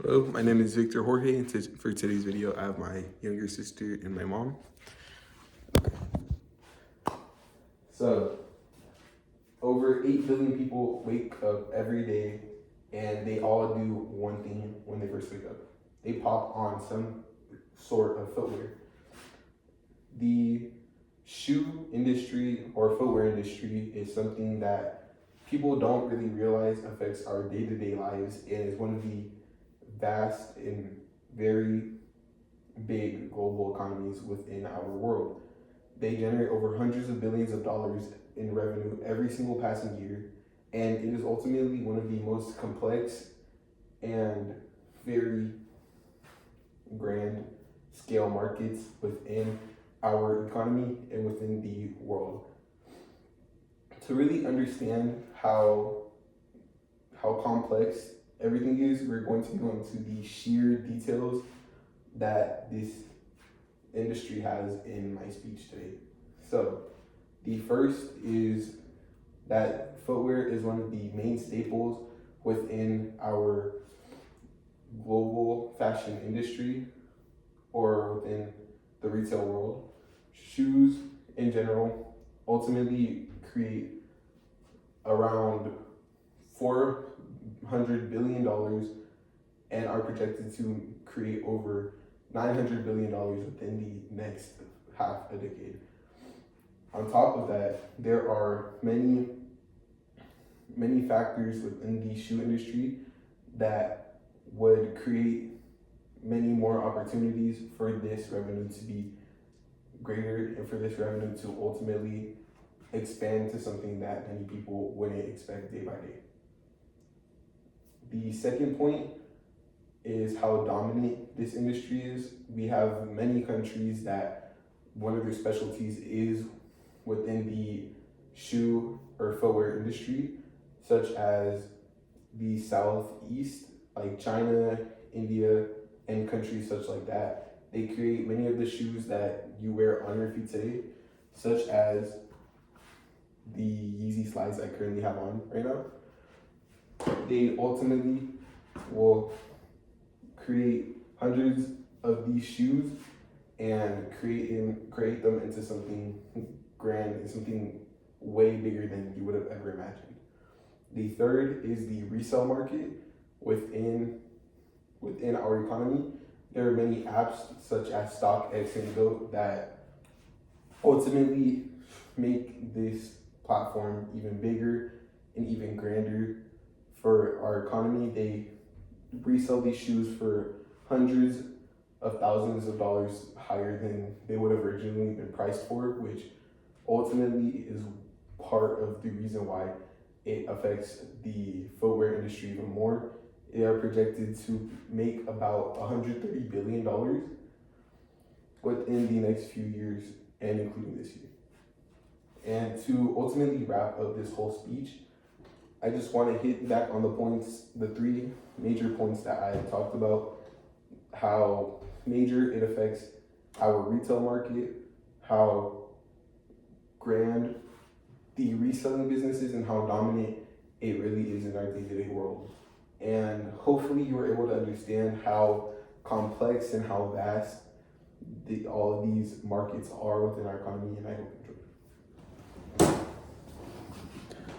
Hello, my name is Victor Jorge, and for today's video, I have my younger sister and my mom. So, over 8 billion people wake up every day, and they all do one thing when they first wake up. They pop on some sort of footwear. The shoe industry or footwear industry is something that people don't really realize affects our day-to-day lives and is one of the vast and very big global economies within our world. They generate over hundreds of billions of dollars in revenue every single passing year, and it is ultimately one of the most complex and very grand scale markets within our economy and within the world. To really understand how complex everything is, we're going to go into the sheer details that this industry has in my speech today. So, the first is that footwear is one of the main staples within our global fashion industry or within the retail world. Shoes in general ultimately create around $400 billion and are projected to create over $900 billion within the next half a decade. On top of that, there are many factors within the shoe industry that would create many more opportunities for this revenue to be greater and for this revenue to ultimately expand to something that many people wouldn't expect day by day. The second point is how dominant this industry is. We have many countries that one of their specialties is within the shoe or footwear industry, such as the Southeast, like China, India, and countries such like that. They create many of the shoes that you wear on your feet today, such as the Yeezy slides I currently have on right now. They ultimately will create hundreds of these shoes and create them into something grand and something way bigger than you would have ever imagined. The third is the resale market within our economy. There are many apps such as StockX and Goat that ultimately make this platform even bigger and even grander for our economy. They resell these shoes for hundreds of thousands of dollars higher than they would have originally been priced for, which ultimately is part of the reason why it affects the footwear industry even more. They are projected to make about $130 billion within the next few years and including this year. And to ultimately wrap up this whole speech, I just want to hit back on the three major points that I talked about, how major it affects our retail market, how grand the reselling business is, and how dominant it really is in our day-to-day world. And hopefully you were able to understand how complex and how vast all of these markets are within our economy, and I hope